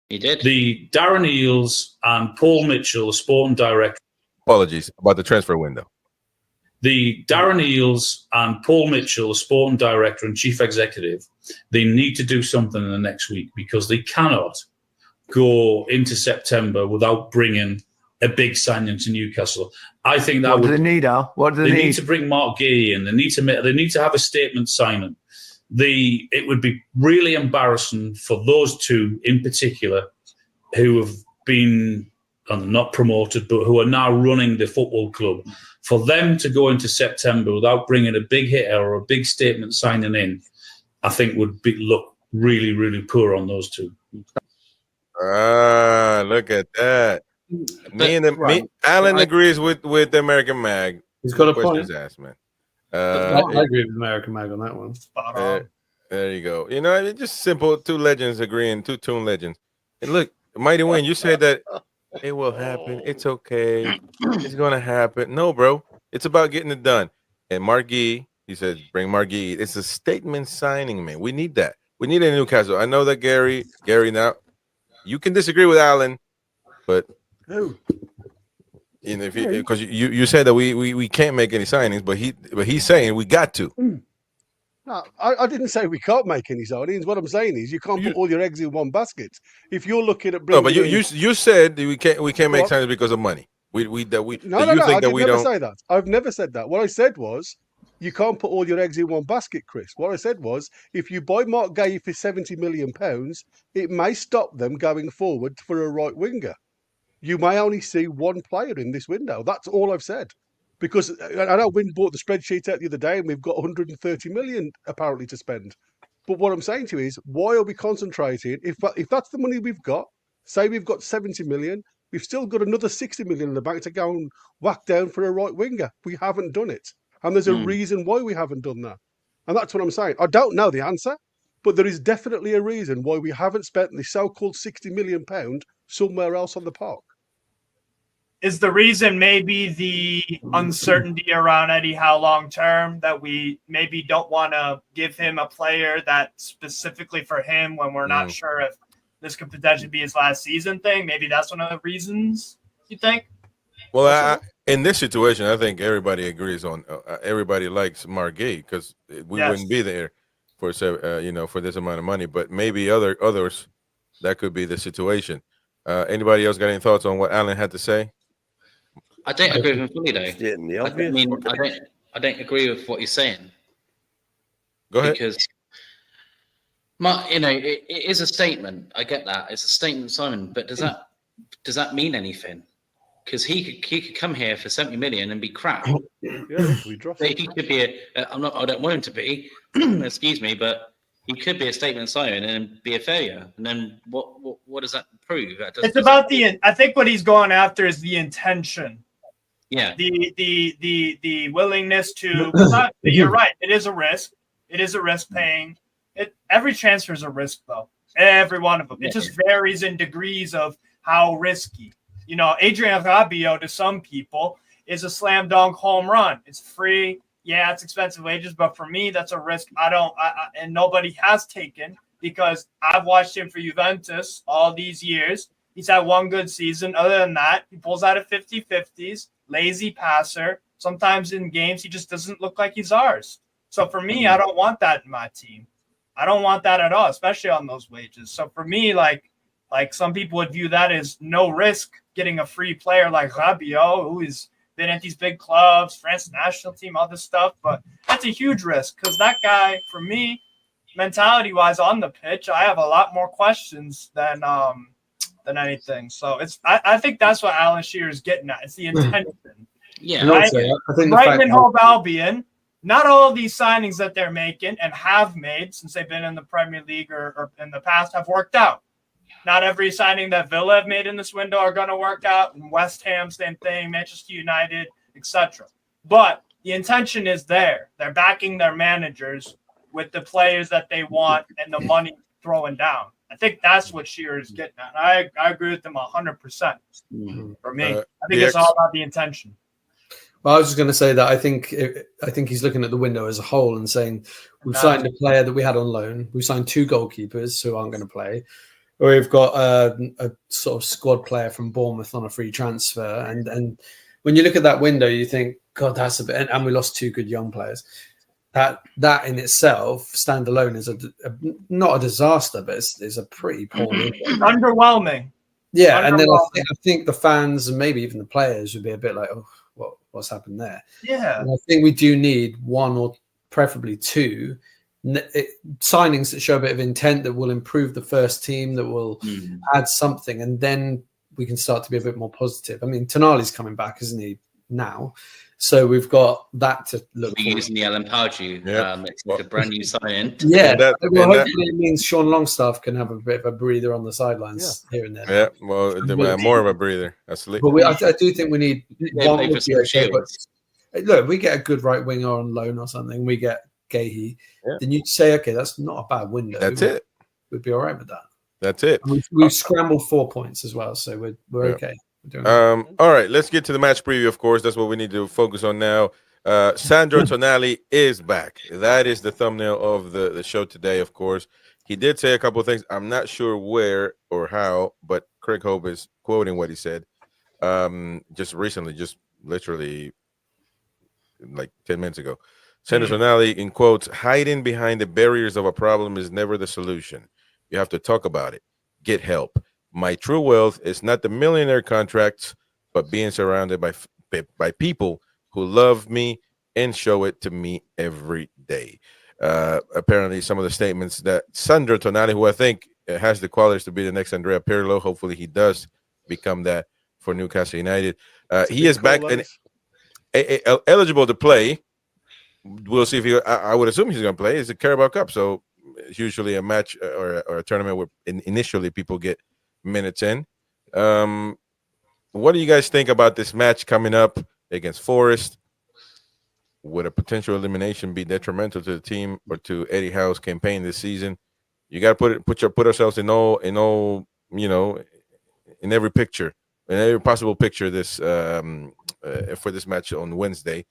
He did. The Darren Eales and Paul Mitchell, the sporting director. Apologies about the transfer window. The Darren Eales and Paul Mitchell, the sporting director and chief executive, they need to do something in the next week because they cannot go into September without bringing a big signing to Newcastle. I think that What do they need, Al? What do they need? They need to bring Mark Ghee in. They need to have a statement signing. It would be really embarrassing for those two in particular who have been not promoted, but who are now running the football club, for them to go into September without bringing a big hitter or a big statement signing in, I think would look really, really poor on those two. Look at that. Alan agrees with the American Mag. He's got a point. Asked, man. I agree with American Mag on that one. Spot on. There you go. You know, it's just simple. Two legends agreeing, two Toon legends. And look, Mighty Wayne, you said that it will happen. It's okay. It's going to happen. No, bro. It's about getting it done. And Mark Ghee, he said, bring Mark Ghee. It's a statement signing, man. We need that. We need it in Newcastle. I know that Gary, now, you can disagree with Alan, but you know, because you said that we can't make any signings, but he's saying we got to. No, I didn't say we can't make any signings. What I'm saying is you can't put all your eggs in one basket. If you're looking at bringing, no, but you said we can't make signings because of money. I never say that. I've never said that. What I said was you can't put all your eggs in one basket, Chris. What I said was if you buy Mark Ghee for £70 million, it may stop them going forward for a right winger. You may only see one player in this window. That's all I've said. Because I know Wynn bought the spreadsheet out the other day and we've got 130 million apparently to spend. But what I'm saying to you is, why are we concentrating? If that's the money we've got, say we've got 70 million, we've still got another 60 million in the bank to go and whack down for a right winger. We haven't done it. And there's a reason why we haven't done that. And that's what I'm saying. I don't know the answer, but there is definitely a reason why we haven't spent the so-called £60 million somewhere else on the park. Is the reason maybe the uncertainty around Eddie Howe long term, that we maybe don't want to give him a player that specifically for him when we're not sure if this could potentially be his last season thing? Maybe that's one of the reasons, you think? Well, in this situation, I think everybody agrees on everybody likes Mark Ghee because we wouldn't be there for for this amount of money. But maybe others that could be the situation. Anybody else got any thoughts on what Alan had to say? I don't agree with him fully, though. Yeah, I don't agree with what he's saying. Go ahead. Because, it is a statement. I get that. It's a statement, Simon. But does that mean anything? Because he could come here for 70 million and be crap. We dropped it. He could be I don't want him to be. Excuse me, but he could be a statement signing and be a failure. And then what does that prove? It's about I think what he's going after is the intention. Yeah. The willingness to. You're right. It is a risk. It is a risk paying. Every transfer is a risk, though. Every one of them. It just varies in degrees of how risky. Adrian Rabiot to some people is a slam dunk home run. It's free. Yeah, it's expensive wages, but for me, that's a risk and nobody has taken, because I've watched him for Juventus all these years. He's had one good season. Other than that, he pulls out of 50-50s, lazy passer. Sometimes in games, he just doesn't look like he's ours. So for me, I don't want that in my team. I don't want that at all, especially on those wages. So for me, like some people would view that as no risk getting a free player like Rabiot, who is been at these big clubs, France national team, all this stuff. But that's a huge risk because that guy, for me, mentality-wise on the pitch, I have a lot more questions than anything. So I think that's what Alan Shearer is getting at. It's the intention. Yeah. I think Brighton, Hove Albion, not all of these signings that they're making and have made since they've been in the Premier League or in the past have worked out. Not every signing that Villa have made in this window are going to work out. And West Ham, same thing. Manchester United, etc. But the intention is there. They're backing their managers with the players that they want and the money throwing down. I think that's what Shearer is getting at. I agree with them 100%. For me, I think it's all about the intention. Well, I was just going to say that I think he's looking at the window as a whole and saying we've signed a player that we had on loan. We've signed two goalkeepers who aren't going to play. or we've got a sort of squad player from Bournemouth on a free transfer. And when you look at that window, you think, God, that's a bit. And we lost 2 good young players. That in itself, standalone, is not a disaster, but it's a pretty poor window. Underwhelming. Yeah, and then I think the fans and maybe even the players would be a bit like, oh, what's happened there? Yeah. And I think we do need 1 or preferably 2 signings that show a bit of intent, that will improve the first team, that will add something, and then we can start to be a bit more positive. I mean, Tonali's coming back, isn't he, now? So we've got that to look We're using the Alan Pardew. It's like a brand new sign-in. Yeah, hopefully it means Sean Longstaff can have a bit of a breather on the sidelines here and there. Yeah, well, more of a breather. But I do think we need one. Look, we get a good right winger on loan or something. We get Ghee. Then you'd say, okay, that's not a bad window. That's it. We'd be all right with that. That's it. We've scrambled 4 points as well, so we're okay. All right, let's get to the match preview. Of course, that's what we need to focus on now. Sandro Tonali is back. That is the thumbnail of the show today. Of course, he did say a couple of things. I'm not sure where or how, but Craig Hope is quoting what he said just recently, just literally like 10 minutes ago. Sandro Tonali, in quotes, hiding behind the barriers of a problem is never the solution. You have to talk about it. Get help. My true wealth is not the millionaire contracts, but being surrounded by people who love me and show it to me every day. Apparently, some of the statements that Sandro Tonali, who I think has the qualities to be the next Andrea Pirlo, hopefully he does become that for Newcastle United. He is back and eligible to play. We'll see if I would assume he's going to play. It's a Carabao Cup, so it's usually a match or a tournament where initially people get minutes in. What do you guys think about this match coming up against Forest? Would a potential elimination be detrimental to the team or to Eddie Howe's campaign this season? You got to put ourselves in all in every picture, in every possible picture this for this match on Wednesday.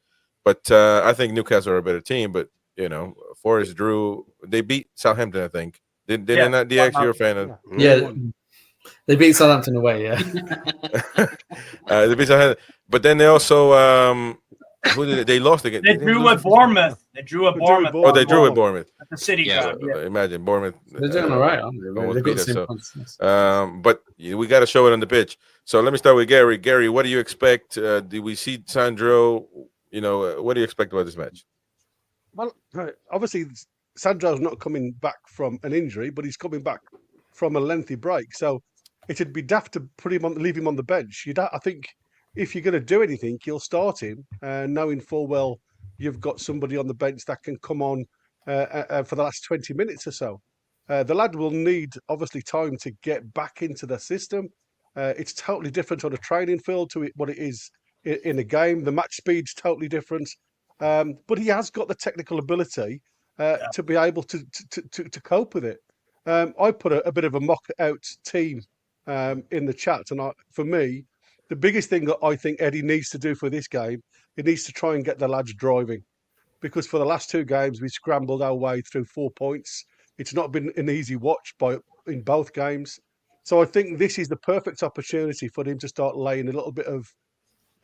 But I think Newcastle are a better team. But Forest they beat Southampton. I think did they not? DX, you're a fan of? Yeah. They beat Southampton away, they beat Southampton, but then they also who did they lost again? They drew with Bournemouth. Oh, they drew with Bournemouth at the City Ground. Imagine Bournemouth. They're doing all right, aren't they? But we got to show it on the pitch. So let me start with Gary. Gary, what do you expect? Do we see Sandro? What do you expect about this match? Well, obviously Sandro's not coming back from an injury, but he's coming back from a lengthy break. So it'd be daft to leave him on the bench. I think if you're going to do anything, you'll start him, knowing full well you've got somebody on the bench that can come on for the last 20 minutes or so. The lad will need, obviously, time to get back into the system. It's totally different on a training field to what it is in a game. The match speed's totally different. But he has got the technical ability to be able to cope with it. I put a bit of a mock-out team in the chat, and for me, the biggest thing that I think Eddie needs to do for this game, he needs to try and get the lads driving, because for the last 2 games we scrambled our way through 4 points. It's not been an easy watch in both games, so I think this is the perfect opportunity for him to start laying a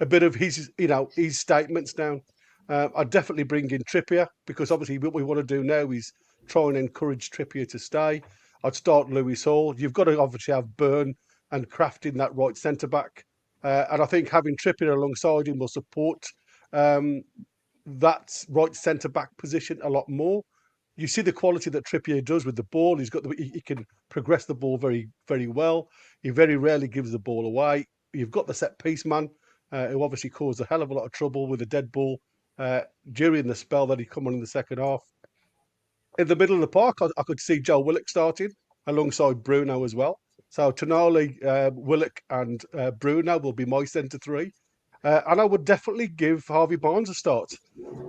bit of his his statements down. I'd definitely bring in Trippier, because obviously what we want to do now is try and encourage Trippier to stay. I'd start Lewis Hall. You've got to obviously have Byrne and Kraft in that right centre-back. And I think having Trippier alongside him will support that right centre-back position a lot more. You see the quality that Trippier does with the ball. He can progress the ball very, very well. He very rarely gives the ball away. You've got the set-piece man, who obviously caused a hell of a lot of trouble with a dead ball during the spell that he come on in the second half. In the middle of the park, I could see Joe Willock starting alongside Bruno as well. So Tonali, Willock and Bruno will be my centre 3. And I would definitely give Harvey Barnes a start.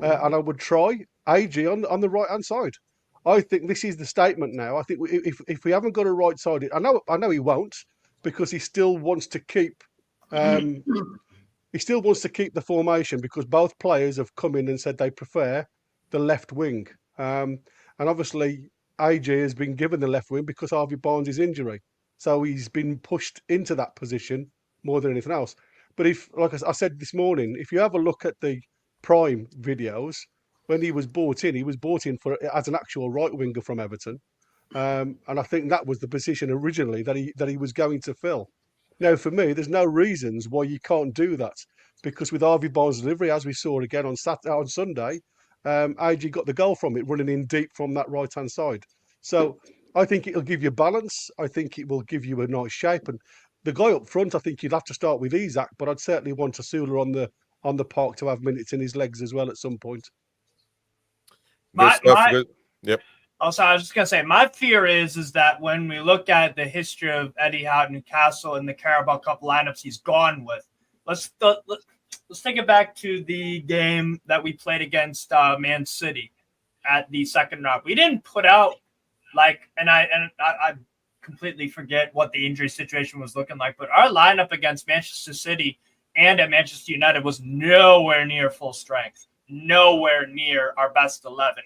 And I would try AG on the right-hand side. I think this is the statement now. I think if we haven't got a right side, I know he won't, because he still wants to keep the formation, because both players have come in and said they prefer the left wing. And obviously, AJ has been given the left wing because Harvey Barnes' injury. So he's been pushed into that position more than anything else. But if, like I said this morning, if you have a look at the Prime videos, when he was brought in for as an actual right winger from Everton. And I think that was the position originally that he was going to fill. Now, for me, there's no reasons why you can't do that, because with Harvey Barnes' delivery, as we saw again on Sunday, AG got the goal from it, running in deep from that right-hand side. So I think it'll give you balance. I think it will give you a nice shape. And the guy up front, I think you'd have to start with Isak, but I'd certainly want Asula on the park to have minutes in his legs as well at some point. Yep. Also, I was just gonna say, my fear is that when we look at the history of Eddie Howe at Newcastle and the Carabao Cup lineups he's gone with, let's take it back to the game that we played against Man City at the second round. We didn't put out and I completely forget what the injury situation was looking like, but our lineup against Manchester City and at Manchester United was nowhere near full strength, nowhere near our best 11.